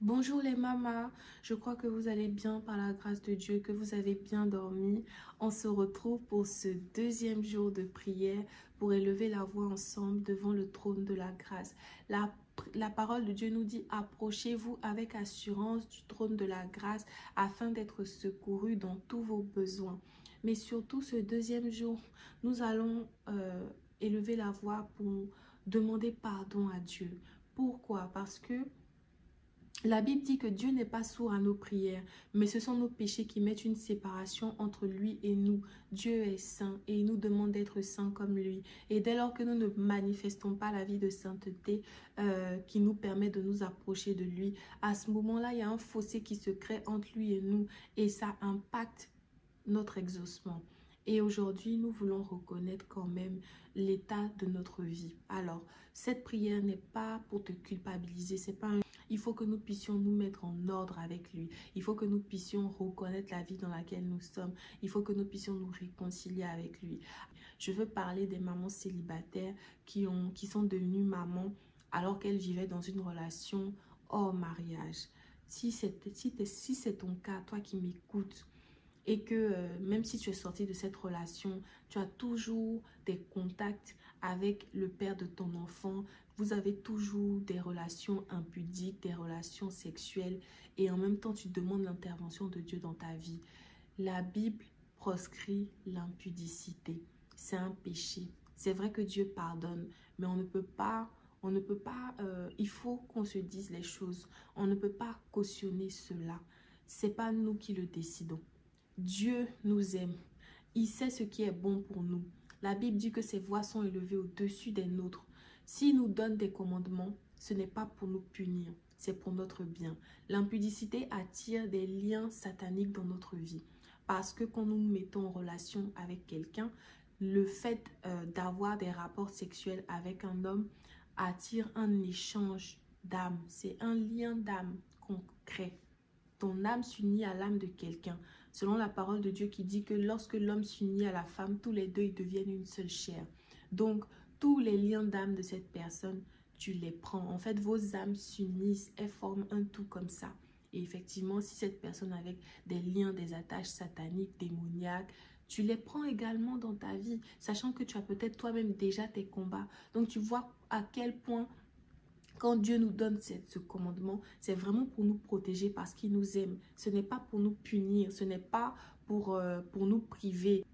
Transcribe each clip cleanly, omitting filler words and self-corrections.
Bonjour les mamas, je crois que vous allez bien par la grâce de Dieu, que vous avez bien dormi. On se retrouve pour ce deuxième jour de prière pour élever la voix ensemble devant le trône de la grâce. La parole de Dieu nous dit: approchez-vous avec assurance du trône de la grâce afin d'être secourus dans tous vos besoins. Mais surtout ce deuxième jour, nous allons élever la voix pour demander pardon à Dieu. Pourquoi? Parce que la Bible dit que Dieu n'est pas sourd à nos prières, mais ce sont nos péchés qui mettent une séparation entre lui et nous. Dieu est saint et il nous demande d'être saints comme lui. Et dès lors que nous ne manifestons pas la vie de sainteté qui nous permet de nous approcher de lui, à ce moment-là, il y a un fossé qui se crée entre lui et nous et ça impacte notre exaucement. Et aujourd'hui, nous voulons reconnaître quand même l'état de notre vie. Alors, cette prière n'est pas pour te culpabiliser, c'est pas un... Il faut que nous puissions nous mettre en ordre avec lui. Il faut que nous puissions reconnaître la vie dans laquelle nous sommes. Il faut que nous puissions nous réconcilier avec lui. Je veux parler des mamans célibataires qui sont devenues mamans alors qu'elles vivaient dans une relation hors mariage. Si c'est ton cas, toi qui m'écoutes, et que même si tu es sorti de cette relation, tu as toujours des contacts avec le père de ton enfant, vous avez toujours des relations impudiques, des relations sexuelles et en même temps tu demandes l'intervention de Dieu dans ta vie. La Bible proscrit l'impudicité. C'est un péché. C'est vrai que Dieu pardonne, mais on ne peut pas, il faut qu'on se dise les choses. On ne peut pas cautionner cela. C'est pas nous qui le décidons. Dieu nous aime. Il sait ce qui est bon pour nous. La Bible dit que ses voix sont élevées au-dessus des nôtres. S'il nous donne des commandements, ce n'est pas pour nous punir, c'est pour notre bien. L'impudicité attire des liens sataniques dans notre vie. Parce que quand nous nous mettons en relation avec quelqu'un, le fait d'avoir des rapports sexuels avec un homme attire un échange d'âme. C'est un lien d'âme qu'on crée. Ton âme s'unit à l'âme de quelqu'un. Selon la parole de Dieu qui dit que lorsque l'homme s'unit à la femme, tous les deux ils deviennent une seule chair. Donc, tous les liens d'âme de cette personne, tu les prends. En fait, vos âmes s'unissent, elles forment un tout comme ça. Et effectivement, si cette personne avec des liens, des attaches sataniques, démoniaques, tu les prends également dans ta vie, sachant que tu as peut-être toi-même déjà tes combats. Donc, tu vois à quel point quand Dieu nous donne ce commandement, c'est vraiment pour nous protéger parce qu'il nous aime. Ce n'est pas pour nous punir, ce n'est pas pour nous priver.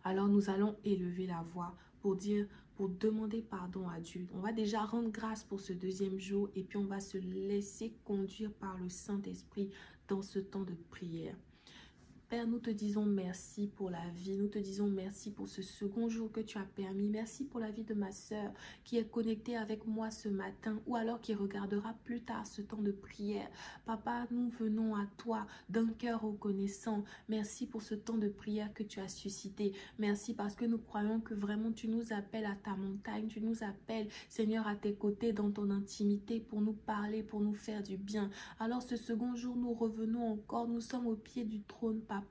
Alors nous allons élever la voix pour dire, pour demander pardon à Dieu. On va déjà rendre grâce pour ce deuxième jour et puis on va se laisser conduire par le Saint-Esprit dans ce temps de prière. Père, nous te disons merci pour la vie. Nous te disons merci pour ce second jour que tu as permis. Merci pour la vie de ma sœur qui est connectée avec moi ce matin ou alors qui regardera plus tard ce temps de prière. Papa, nous venons à toi d'un cœur reconnaissant. Merci pour ce temps de prière que tu as suscité. Merci parce que nous croyons que vraiment tu nous appelles à ta montagne. Tu nous appelles, Seigneur, à tes côtés dans ton intimité pour nous parler, pour nous faire du bien. Alors ce second jour, nous revenons encore. Nous sommes au pied du trône, Papa.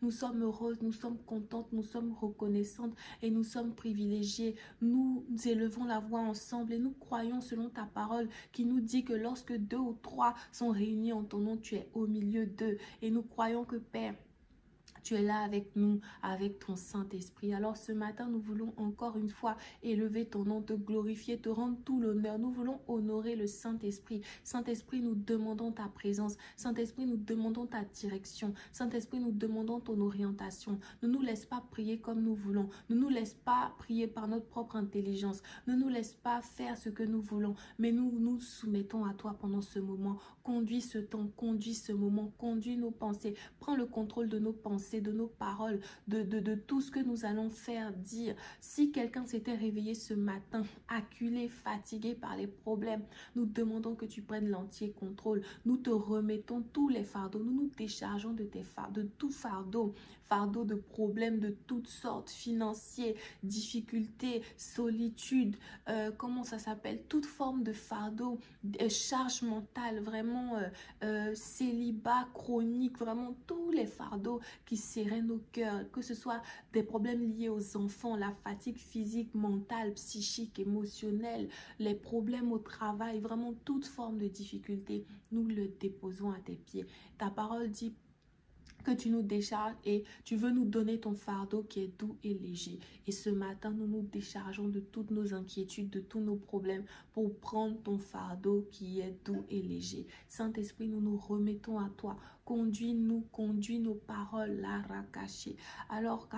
Nous sommes heureuses, nous sommes contentes, nous sommes reconnaissantes et nous sommes privilégiées. Nous élevons la voix ensemble et nous croyons selon ta parole qui nous dit que lorsque 2 ou 3 sont réunis en ton nom, tu es au milieu d'eux. Et nous croyons que Père, tu es là avec nous, avec ton Saint-Esprit. Alors ce matin, nous voulons encore une fois élever ton nom, te glorifier, te rendre tout l'honneur. Nous voulons honorer le Saint-Esprit. Saint-Esprit, nous demandons ta présence. Saint-Esprit, nous demandons ta direction. Saint-Esprit, nous demandons ton orientation. Ne nous laisse pas prier comme nous voulons. Ne nous laisse pas prier par notre propre intelligence. Ne nous laisse pas faire ce que nous voulons. Mais nous nous soumettons à toi pendant ce moment. Conduis ce temps, conduis ce moment, conduis nos pensées. Prends le contrôle de nos pensées, de nos paroles, de tout ce que nous allons faire, dire. Si quelqu'un s'était réveillé ce matin, acculé, fatigué par les problèmes, nous demandons que tu prennes l'entier contrôle. Nous te remettons tous les fardeaux. Nous nous déchargeons de tout fardeau. Fardeau de problèmes de toutes sortes, financiers, difficultés, solitude, comment ça s'appelle, toute forme de fardeau, charge mentale, vraiment célibat chronique, vraiment tous les fardeaux qui sereines nos cœurs, que ce soit des problèmes liés aux enfants, la fatigue physique, mentale, psychique, émotionnelle, les problèmes au travail, vraiment toute forme de difficulté, nous le déposons à tes pieds. Ta parole dit que tu nous décharges et tu veux nous donner ton fardeau qui est doux et léger. Et ce matin, nous nous déchargeons de toutes nos inquiétudes, de tous nos problèmes pour prendre ton fardeau qui est doux et léger. Saint-Esprit, nous nous remettons à toi. Conduis-nous, conduis nos paroles, la rakaché. Alors,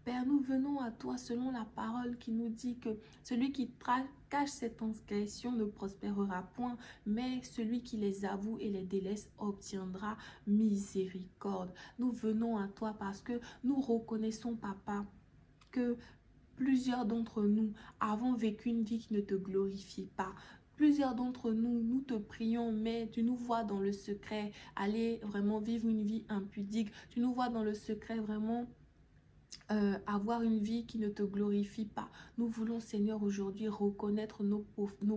Père, nous venons à toi selon la parole qui nous dit que celui qui cache ses transgressions ne prospérera point, mais celui qui les avoue et les délaisse obtiendra miséricorde. Nous venons à toi parce que nous reconnaissons, Papa, que plusieurs d'entre nous avons vécu une vie qui ne te glorifie pas. Plusieurs d'entre nous, nous te prions, mais tu nous vois dans le secret aller vraiment vivre une vie impudique. Tu nous vois dans le secret vraiment avoir une vie qui ne te glorifie pas. Nous voulons, Seigneur, aujourd'hui reconnaître nos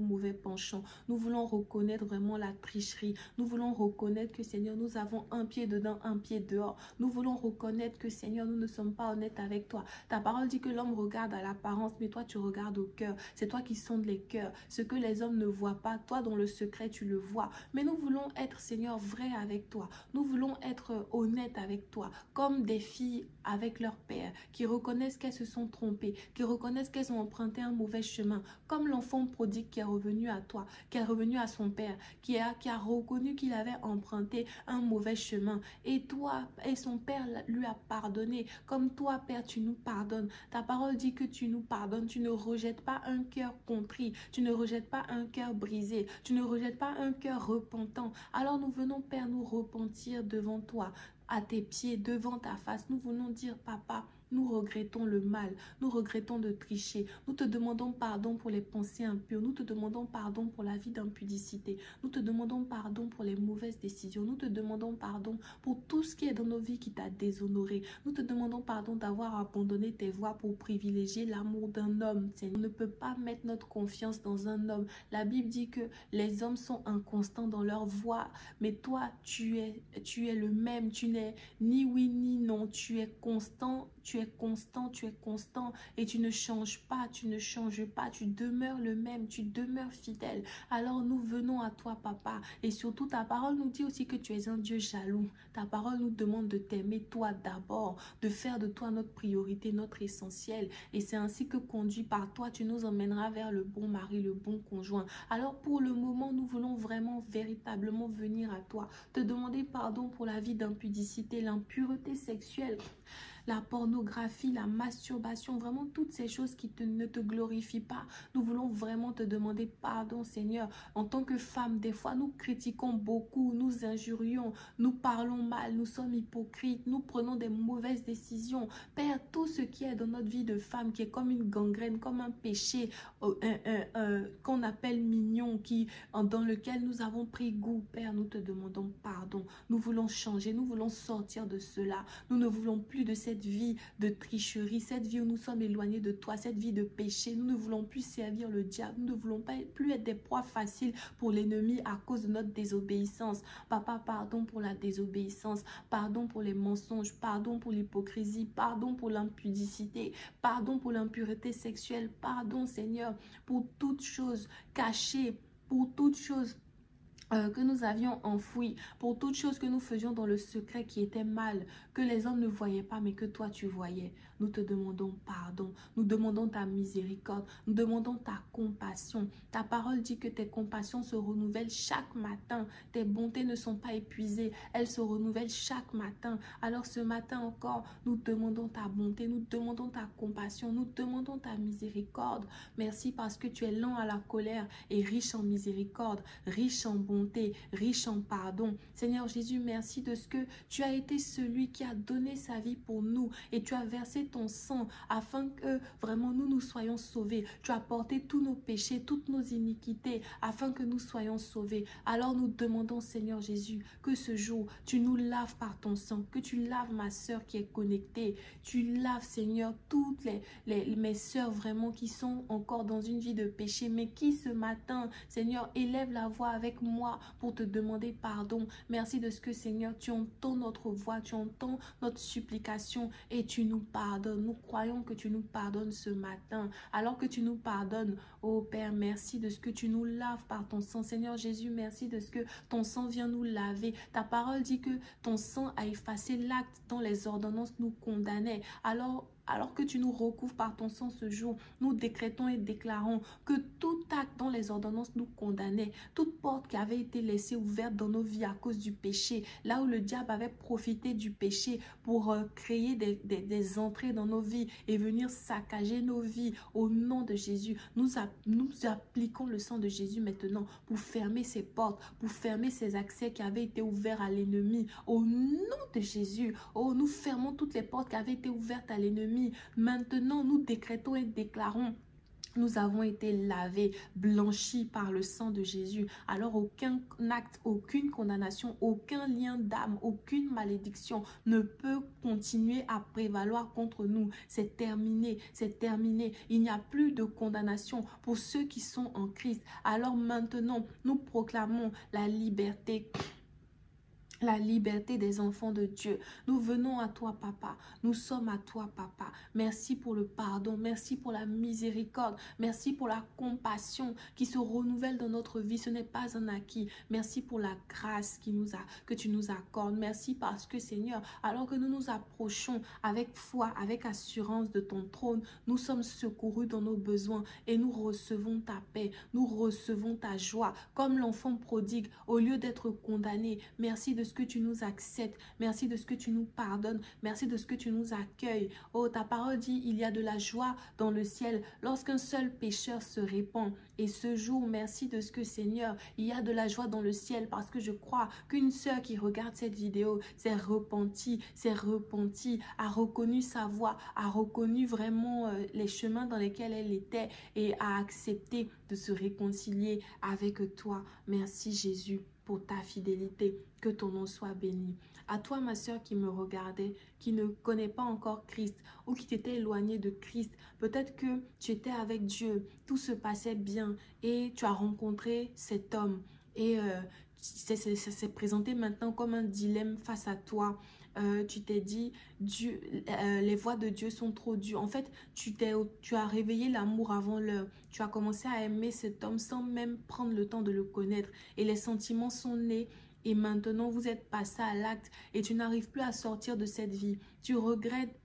mauvais penchants. Nous voulons reconnaître vraiment la tricherie. Nous voulons reconnaître que, Seigneur, nous avons un pied dedans, un pied dehors. Nous voulons reconnaître que, Seigneur, nous ne sommes pas honnêtes avec toi. Ta parole dit que l'homme regarde à l'apparence, mais toi, tu regardes au cœur. C'est toi qui sondes les cœurs. Ce que les hommes ne voient pas, toi, dans le secret, tu le vois. Mais nous voulons être, Seigneur, vrais avec toi. Nous voulons être honnêtes avec toi, comme des filles avec leur père, qui reconnaissent qu'elles se sont trompées, qui reconnaissent qu'elles ont emprunté un mauvais chemin, comme l'enfant prodigue qui est revenu à toi, qui est revenu à son père, qui a reconnu qu'il avait emprunté un mauvais chemin, et toi, et son père lui a pardonné, comme toi, Père, tu nous pardonnes. Ta parole dit que tu nous pardonnes, tu ne rejettes pas un cœur contrit, tu ne rejettes pas un cœur brisé, tu ne rejettes pas un cœur repentant. Alors nous venons, Père, nous repentir devant toi, à tes pieds, devant ta face. Nous voulons dire, Papa, nous regrettons le mal, nous regrettons de tricher, nous te demandons pardon pour les pensées impures, nous te demandons pardon pour la vie d'impudicité, nous te demandons pardon pour les mauvaises décisions, nous te demandons pardon pour tout ce qui est dans nos vies qui t'a déshonoré, nous te demandons pardon d'avoir abandonné tes voies pour privilégier l'amour d'un homme. On ne peut pas mettre notre confiance dans un homme. La Bible dit que les hommes sont inconstants dans leur voie, mais toi, tu es le même, tu n'es ni oui ni non, tu es constant, et tu ne changes pas, tu demeures le même, tu demeures fidèle. Alors nous venons à toi, Papa, et surtout ta parole nous dit aussi que tu es un Dieu jaloux. Ta parole nous demande de t'aimer toi d'abord, de faire de toi notre priorité, notre essentiel, et c'est ainsi que conduit par toi, tu nous emmèneras vers le bon mari, le bon conjoint. Alors pour le moment, nous voulons vraiment, véritablement venir à toi, te demander pardon pour la vie d'impudicité, l'impureté sexuelle, la pornographie, la masturbation, vraiment toutes ces choses qui ne te glorifient pas. Nous voulons vraiment te demander pardon, Seigneur. En tant que femme, des fois, nous critiquons beaucoup, nous injurions, nous parlons mal, nous sommes hypocrites, nous prenons des mauvaises décisions. Père, tout ce qui est dans notre vie de femme, qui est comme une gangrène, comme un péché qu'on appelle mignon, dans lequel nous avons pris goût, Père, nous te demandons pardon. Nous voulons changer, nous voulons sortir de cela. Nous ne voulons plus de cette vie de tricherie, cette vie où nous sommes éloignés de toi, cette vie de péché. Nous ne voulons plus servir le diable, nous ne voulons plus être des proies faciles pour l'ennemi à cause de notre désobéissance. Papa, pardon pour la désobéissance, pardon pour les mensonges, pardon pour l'hypocrisie, pardon pour l'impudicité, pardon pour l'impureté sexuelle, pardon, Seigneur, pour toutes choses cachées, pour toutes choses que nous avions enfoui, pour toutes choses que nous faisions dans le secret qui était mal, que les hommes ne voyaient pas mais que toi tu voyais. Nous te demandons pardon, nous demandons ta miséricorde, nous demandons ta compassion. Ta parole dit que tes compassions se renouvellent chaque matin, tes bontés ne sont pas épuisées, elles se renouvellent chaque matin. Alors ce matin encore, nous demandons ta bonté, nous demandons ta compassion, nous demandons ta miséricorde. Merci parce que tu es lent à la colère et riche en miséricorde, riche en bonté, riche en pardon. Seigneur Jésus, merci de ce que tu as été celui qui a donné sa vie pour nous et tu as versé ton sang afin que vraiment nous soyons sauvés. Tu as porté tous nos péchés, toutes nos iniquités afin que nous soyons sauvés. Alors nous demandons, Seigneur Jésus, que ce jour, tu nous laves par ton sang, que tu laves ma sœur qui est connectée. Tu laves, Seigneur, toutes mes sœurs vraiment qui sont encore dans une vie de péché, mais qui ce matin, Seigneur, élèvent la voix avec moi toi pour te demander pardon. Merci de ce que, Seigneur, tu entends notre voix, tu entends notre supplication et tu nous pardonnes. Nous croyons que tu nous pardonnes ce matin. Alors que tu nous pardonnes, oh Père, merci de ce que tu nous laves par ton sang. Seigneur Jésus, merci de ce que ton sang vient nous laver. Ta parole dit que ton sang a effacé l'acte dont les ordonnances nous condamnaient. Alors que tu nous recouvres par ton sang ce jour, nous décrétons et déclarons que tout acte dont les ordonnances nous condamnaient, toute porte qui avait été laissée ouverte dans nos vies à cause du péché, là où le diable avait profité du péché pour créer des entrées dans nos vies et venir saccager nos vies, au nom de Jésus, nous appliquons le sang de Jésus maintenant pour fermer ces portes, pour fermer ces accès qui avaient été ouverts à l'ennemi. Au nom de Jésus, oh, nous fermons toutes les portes qui avaient été ouvertes à l'ennemi. Maintenant, nous décrétons et déclarons: nous avons été lavés, blanchis par le sang de Jésus. Alors aucun acte, aucune condamnation, aucun lien d'âme, aucune malédiction ne peut continuer à prévaloir contre nous. C'est terminé, c'est terminé. Il n'y a plus de condamnation pour ceux qui sont en Christ. Alors maintenant, nous proclamons la liberté des enfants de Dieu. Nous venons à toi, Papa. Nous sommes à toi, Papa. Merci pour le pardon. Merci pour la miséricorde. Merci pour la compassion qui se renouvelle dans notre vie. Ce n'est pas un acquis. Merci pour la grâce que tu nous accordes. Merci parce que, Seigneur, alors que nous nous approchons avec foi, avec assurance de ton trône, nous sommes secourus dans nos besoins et nous recevons ta paix. Nous recevons ta joie. Comme l'enfant prodigue, au lieu d'être condamné, merci de ce que tu nous acceptes, merci de ce que tu nous pardonnes, merci de ce que tu nous accueilles. Oh, ta parole dit, il y a de la joie dans le ciel lorsqu'un seul pécheur se répand. Et ce jour, merci de ce que, Seigneur, il y a de la joie dans le ciel parce que je crois qu'une sœur qui regarde cette vidéo s'est repentie, a reconnu sa voix, a reconnu vraiment les chemins dans lesquels elle était et a accepté de se réconcilier avec toi. Merci Jésus pour ta fidélité, que ton nom soit béni. À toi, ma sœur qui me regardait, qui ne connaît pas encore Christ ou qui t'était éloigné de Christ, peut-être que tu étais avec Dieu, tout se passait bien et tu as rencontré cet homme et ça s'est présenté maintenant comme un dilemme face à toi. Tu t'es dit, Dieu, les voies de Dieu sont trop dures. En fait, tu as réveillé l'amour avant l'heure. Tu as commencé à aimer cet homme sans même prendre le temps de le connaître. Et les sentiments sont nés. Et maintenant, vous êtes passé à l'acte et tu n'arrives plus à sortir de cette vie. Tu regrettes,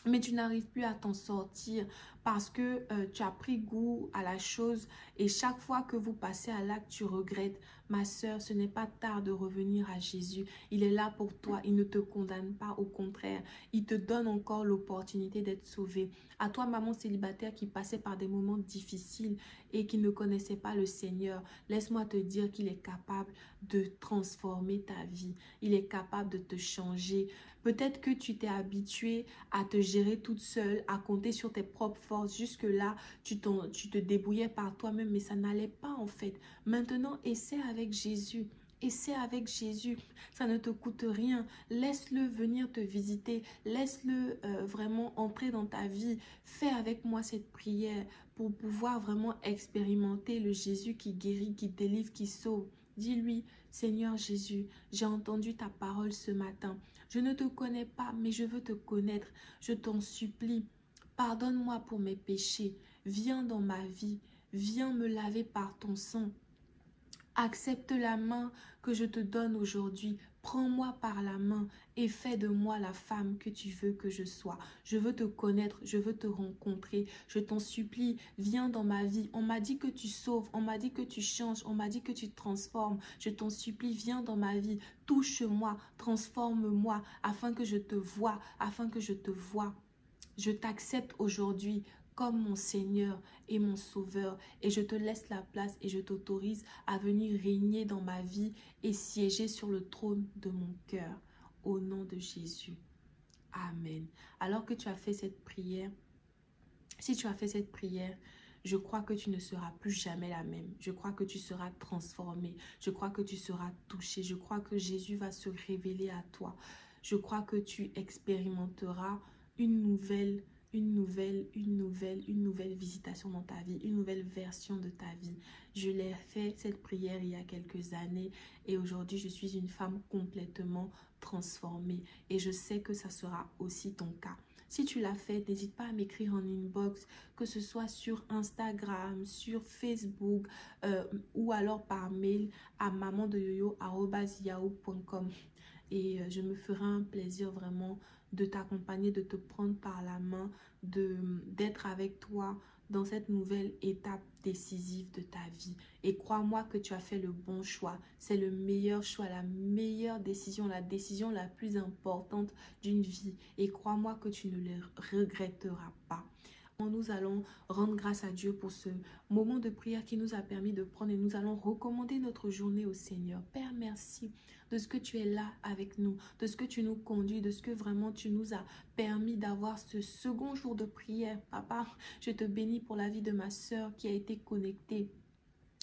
mais tu n'arrives plus à t'en sortir parce que tu as pris goût à la chose et chaque fois que vous passez à l'acte, tu regrettes. Ma sœur, ce n'est pas tard de revenir à Jésus. Il est là pour toi, il ne te condamne pas, au contraire. Il te donne encore l'opportunité d'être sauvé. À toi, maman célibataire qui passait par des moments difficiles et qui ne connaissait pas le Seigneur, laisse-moi te dire qu'il est capable de transformer ta vie. Il est capable de te changer. Peut-être que tu t'es habitué à te gérer toute seule, à compter sur tes propres forces. Jusque-là, tu te débrouillais par toi-même, mais ça n'allait pas en fait. Maintenant, essaie avec Jésus. Essaie avec Jésus. Ça ne te coûte rien. Laisse-le venir te visiter. Laisse-le vraiment entrer dans ta vie. Fais avec moi cette prière pour pouvoir vraiment expérimenter le Jésus qui guérit, qui délivre, qui sauve. Dis-lui, Seigneur Jésus, j'ai entendu ta parole ce matin. Je ne te connais pas, mais je veux te connaître. Je t'en supplie, pardonne-moi pour mes péchés. Viens dans ma vie. Viens me laver par ton sang. Accepte la main que je te donne aujourd'hui. Prends-moi par la main et fais de moi la femme que tu veux que je sois. Je veux te connaître, je veux te rencontrer. Je t'en supplie, viens dans ma vie. On m'a dit que tu sauves, on m'a dit que tu changes, on m'a dit que tu transformes. Je t'en supplie, viens dans ma vie. Touche-moi, transforme-moi afin que je te voie, afin que je te voie. Je t'accepte aujourd'hui comme mon Seigneur et mon Sauveur et je te laisse la place et je t'autorise à venir régner dans ma vie et siéger sur le trône de mon cœur au nom de Jésus. Amen. Alors que tu as fait cette prière, si tu as fait cette prière, je crois que tu ne seras plus jamais la même. Je crois que tu seras transformé. Je crois que tu seras touché. Je crois que Jésus va se révéler à toi. Je crois que tu expérimenteras une nouvelle une nouvelle visitation dans ta vie, une nouvelle version de ta vie. Je l'ai fait, cette prière, il y a quelques années et aujourd'hui, je suis une femme complètement transformée et je sais que ça sera aussi ton cas. Si tu l'as fait, n'hésite pas à m'écrire en inbox, que ce soit sur Instagram, sur Facebook ou alors par mail à mamandeyoyo@yahoo.com. Et je me ferai un plaisir vraiment de t'accompagner, de te prendre par la main, d'être avec toi dans cette nouvelle étape décisive de ta vie. Et crois-moi que tu as fait le bon choix. C'est le meilleur choix, la meilleure décision, la décision la plus importante d'une vie. Et crois-moi que tu ne le regretteras pas. Nous allons rendre grâce à Dieu pour ce moment de prière qui nous a permis de prendre et nous allons recommander notre journée au Seigneur. Père, merci de ce que tu es là avec nous, de ce que tu nous conduis, de ce que vraiment tu nous as permis d'avoir ce second jour de prière. Papa, je te bénis pour la vie de ma soeur qui a été connectée.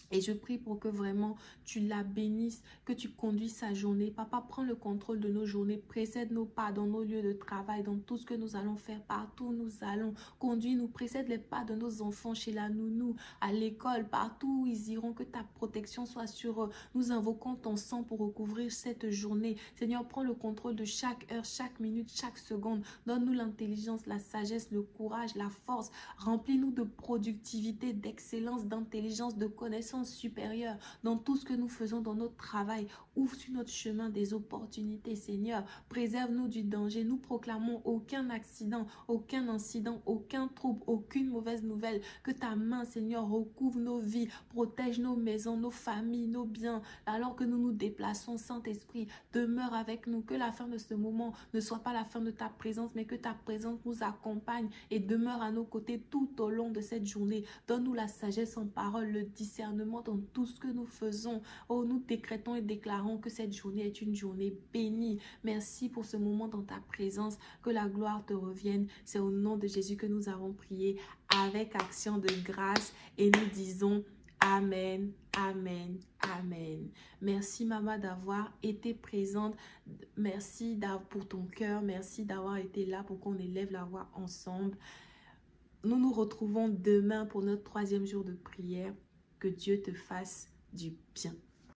Et je prie pour que vraiment tu la bénisses, que tu conduis sa journée. Papa, prends le contrôle de nos journées. Précède nos pas dans nos lieux de travail, dans tout ce que nous allons faire, partout où nous allons. Conduis-nous, précède les pas de nos enfants chez la nounou, à l'école, partout où ils iront. Que ta protection soit sur eux. Nous invoquons ton sang pour recouvrir cette journée. Seigneur, prends le contrôle de chaque heure, chaque minute, chaque seconde. Donne-nous l'intelligence, la sagesse, le courage, la force. Remplis-nous de productivité, d'excellence, d'intelligence, de connaissance supérieure dans tout ce que nous faisons dans notre travail. Ouvre sur notre chemin des opportunités, Seigneur. Préserve-nous du danger. Nous proclamons aucun accident, aucun incident, aucun trouble, aucune mauvaise nouvelle. Que ta main, Seigneur, recouvre nos vies, protège nos maisons, nos familles, nos biens. Alors que nous nous déplaçons, Saint-Esprit, demeure avec nous. Que la fin de ce moment ne soit pas la fin de ta présence, mais que ta présence nous accompagne et demeure à nos côtés tout au long de cette journée. Donne-nous la sagesse en parole, le discernement dans tout ce que nous faisons. Oh, nous décrétons et déclarons que cette journée est une journée bénie. Merci pour ce moment dans ta présence. Que la gloire te revienne. C'est au nom de Jésus que nous avons prié avec action de grâce et nous disons Amen, Amen, Amen. Merci maman d'avoir été présente. Merci pour ton cœur. Merci d'avoir été là pour qu'on élève la voix ensemble. Nous nous retrouvons demain pour notre 3e jour de prière. Que Dieu te fasse du bien.